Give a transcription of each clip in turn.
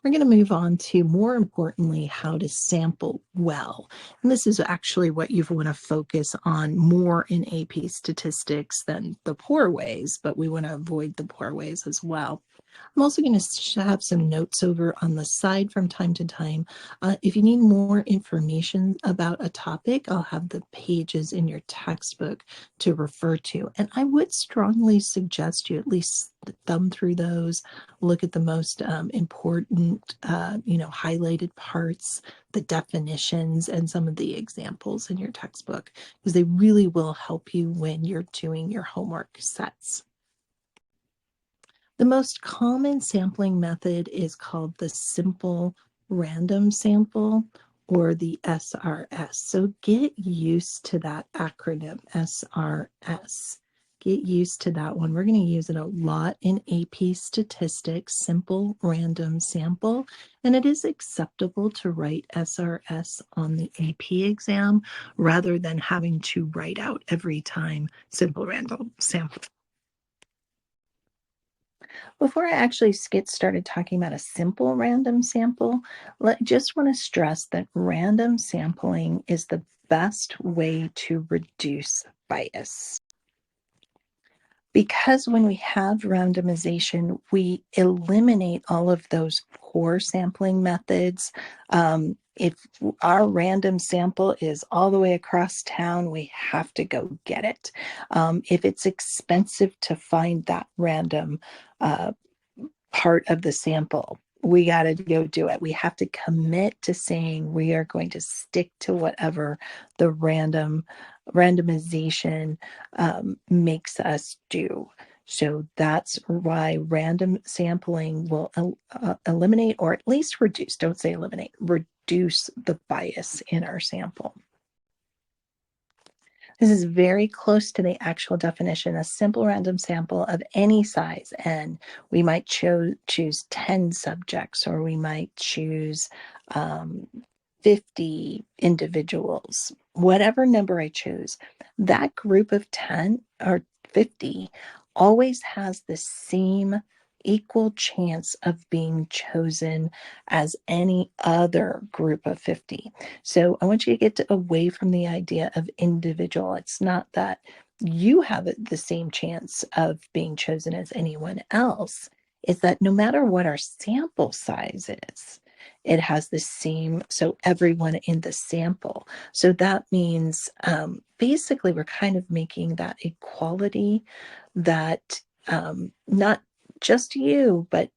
we're going to move on to, more importantly, how to sample well. And this is actually what you want to focus on more in AP statistics than the poor ways, but we want to avoid the poor ways as well. I'm also going to have some notes over on the side from time to time. If you need more information about a topic, I'll have the pages in your textbook to refer to. And I would strongly suggest you at least thumb through those, look at the most important, highlighted parts, the definitions, and some of the examples in your textbook, because they really will help you when you're doing your homework sets. The most common sampling method is called the simple random sample, or the SRS. So get used to that acronym, SRS. Get used to that one. We're going to use it a lot in AP statistics, simple random sample, and it is acceptable to write SRS on the AP exam rather than having to write out every time simple random sample. Before I actually get started talking about a simple random sample, just want to stress that random sampling is the best way to reduce bias. Because when we have randomization, we eliminate all of those poor sampling methods. If our random sample is all the way across town, we have to go get it. If it's expensive to find that random part of the sample, we got to go do it. We have to commit to saying we are going to stick to whatever the randomization makes us do. So that's why random sampling will eliminate, or at least reduce, don't say eliminate, reduce the bias in our sample. This is very close to the actual definition, a simple random sample of any size. And we might choose 10 subjects, or we might choose 50 individuals, whatever number I choose. That group of 10 or 50 always has the same equal chance of being chosen as any other group of 50. So I want you to get away from the idea of individual. It's not that you have the same chance of being chosen as anyone else. It's that no matter what our sample size is, it has the same, so everyone in the sample. So that means basically we're kind of making that equality that not just you, but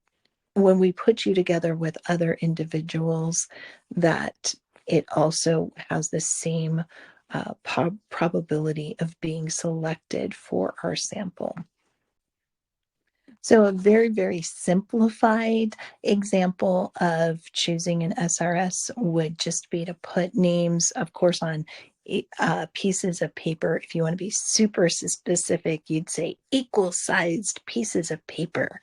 when we put you together with other individuals, that it also has the same probability of being selected for our sample. So a very, very simplified example of choosing an SRS would just be to put names, of course, on pieces of paper. If you want to be super specific, you'd say equal-sized pieces of paper.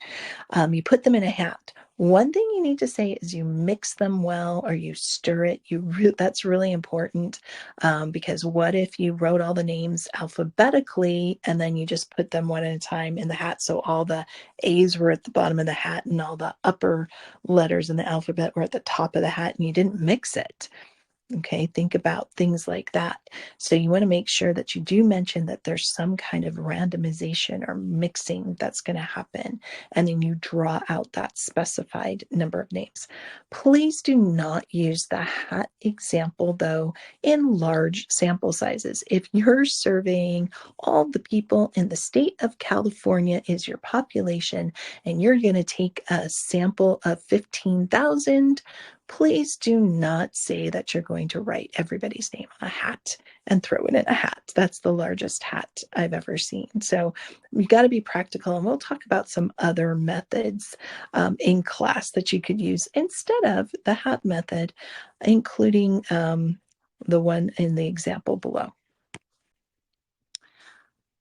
You put them in a hat. One thing you need to say is you mix them well, or you stir it. That's really important, because what if you wrote all the names alphabetically and then you just put them one at a time in the hat, so all the A's were at the bottom of the hat and all the upper letters in the alphabet were at the top of the hat, and you didn't mix it. Okay, think about things like that. So you want to make sure that you do mention that there's some kind of randomization or mixing that's going to happen, and then you draw out that specified number of names. Please do not use the hat example, though, in large sample sizes. If you're surveying all the people in the state of California is your population, and you're going to take a sample of 15,000, please do not say that you're going to write everybody's name on a hat and throw it in a hat. That's the largest hat I've ever seen. So you got to be practical, and we'll talk about some other methods in class that you could use instead of the hat method, including the one in the example below.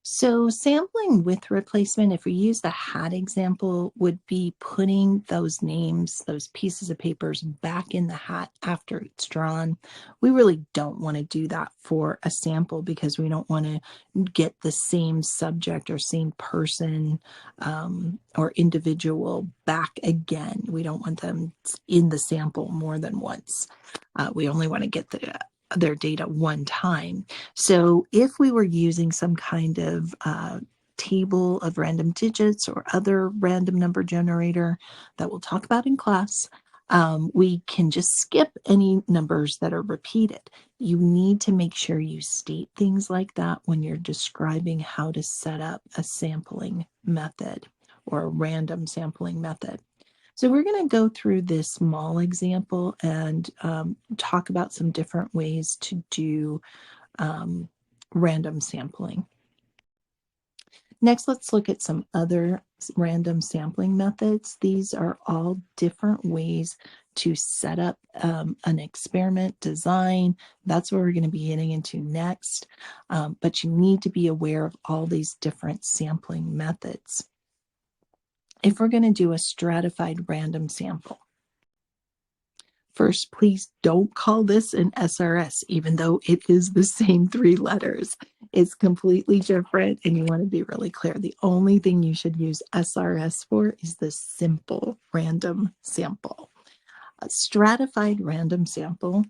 So sampling with replacement, if we use the hat example, would be putting those names, those pieces of papers back in the hat after it's drawn. We really don't want to do that for a sample because we don't want to get the same subject or same person or individual back again. We don't want them in the sample more than once. We only want to get their data one time. So if we were using some kind of table of random digits or other random number generator that we'll talk about in class, we can just skip any numbers that are repeated. You need to make sure you state things like that when you're describing how to set up a sampling method or a random sampling method. So we're going to go through this small example and talk about some different ways to do random sampling. Next, let's look at some other random sampling methods. These are all different ways to set up an experiment design. That's what we're going to be getting into next. But you need to be aware of all these different sampling methods. If we're going to do a stratified random sample, first, please don't call this an SRS, even though it is the same 3 letters. It's completely different, and you want to be really clear. The only thing you should use SRS for is the simple random sample. A stratified random sample.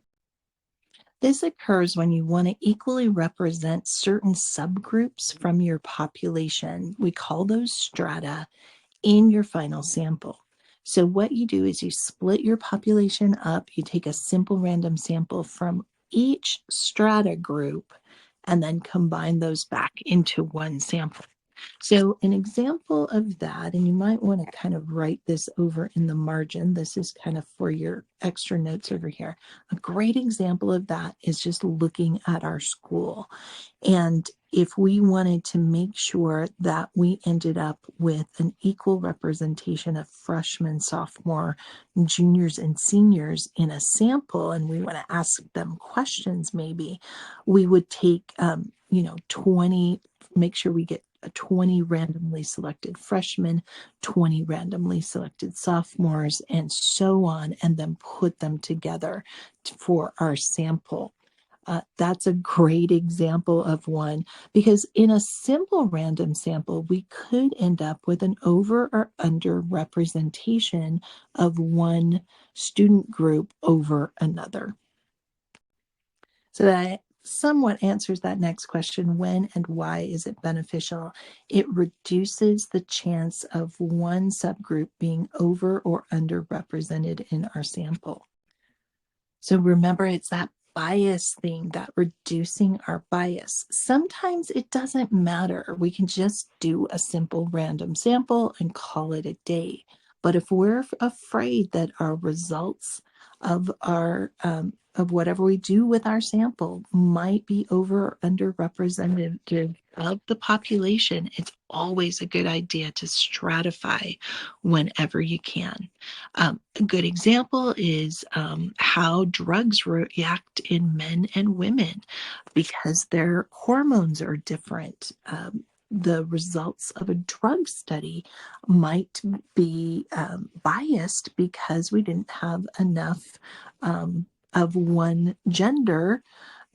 This occurs when you want to equally represent certain subgroups from your population. We call those strata in your final sample. So what you do is you split your population up, you take a simple random sample from each strata group, and then combine those back into one sample. So an example of that, and you might want to kind of write this over in the margin. This is kind of for your extra notes over here. A great example of that is just looking at our school. And if we wanted to make sure that we ended up with an equal representation of freshmen, sophomore, juniors, and seniors in a sample, and we want to ask them questions, maybe we would take, 20, make sure we get 20 randomly selected freshmen, 20 randomly selected sophomores, and so on, and then put them together for our sample. That's a great example of one, because in a simple random sample, we could end up with an over or under representation of one student group over another. So that somewhat answers that next question, when and why is it beneficial? It reduces the chance of one subgroup being over or underrepresented in our sample. So remember, it's that bias thing, that reducing our bias. Sometimes it doesn't matter. We can just do a simple random sample and call it a day. But if we're afraid that our results of our of whatever we do with our sample might be over or underrepresented of the population, it's always a good idea to stratify whenever you can. A good example is how drugs react in men and women because their hormones are different. The results of a drug study might be biased because we didn't have enough of one gender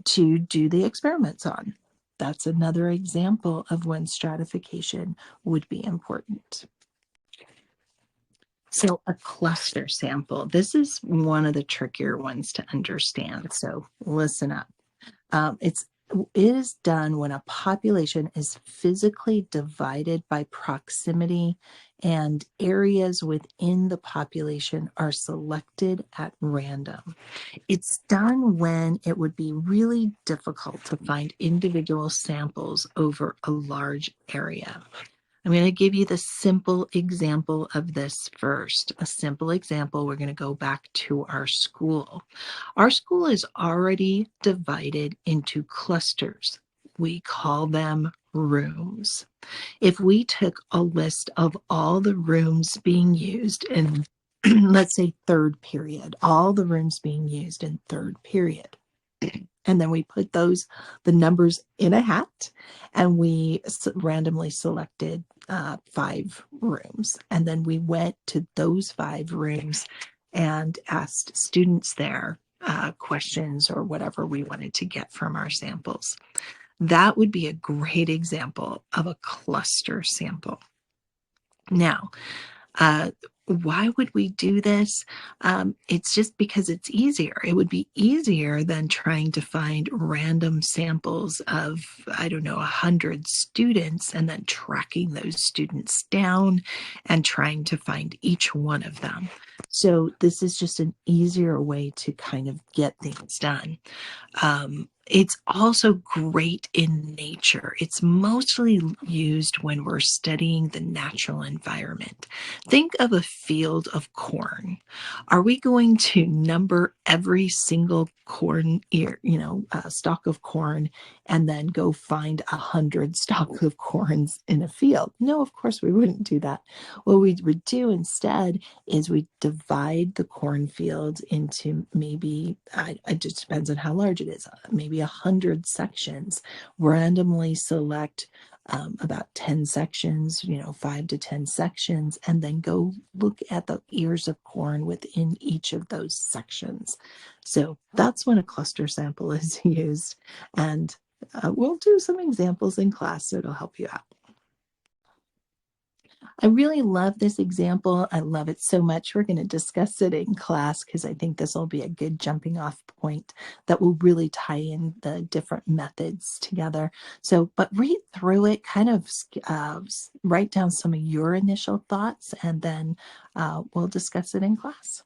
to do the experiments on. That's another example of when stratification would be important. So a cluster sample, this is one of the trickier ones to understand. So listen up. It is done when a population is physically divided by proximity and areas within the population are selected at random. It's done when it would be really difficult to find individual samples over a large area. I'm going to give you the simple example of this first. A simple example, we're going to go back to our school. Our school is already divided into clusters. We call them rooms. If we took a list of all the rooms being used in, let's say, third period, all the rooms being used in third period, And then we put the numbers in a hat, and we randomly selected 5 rooms. And then we went to those 5 rooms and asked students there questions or whatever we wanted to get from our samples. That would be a great example of a cluster sample. Now, uh, why would we do this? It's just because it's easier. It would be easier than trying to find random samples of, I don't know, 100 students and then tracking those students down and trying to find each one of them. So this is just an easier way to kind of get things done. It's also great in nature. It's mostly used when we're studying the natural environment. Think of a field of corn. Are we going to number every single corn ear, stalk of corn, and then go find 100 stalks of corns in a field? No, of course we wouldn't do that. What we would do instead is we divide the cornfield into maybe, it just depends on how large it is, maybe 100 sections, randomly select about 10 sections, 5 to 10 sections, and then go look at the ears of corn within each of those sections. So that's when a cluster sample is used. And we'll do some examples in class, so it'll help you out. I really love this example. I love it so much. We're going to discuss it in class because I think this will be a good jumping off point that will really tie in the different methods together. So, but read through it, kind of write down some of your initial thoughts, and then we'll discuss it in class.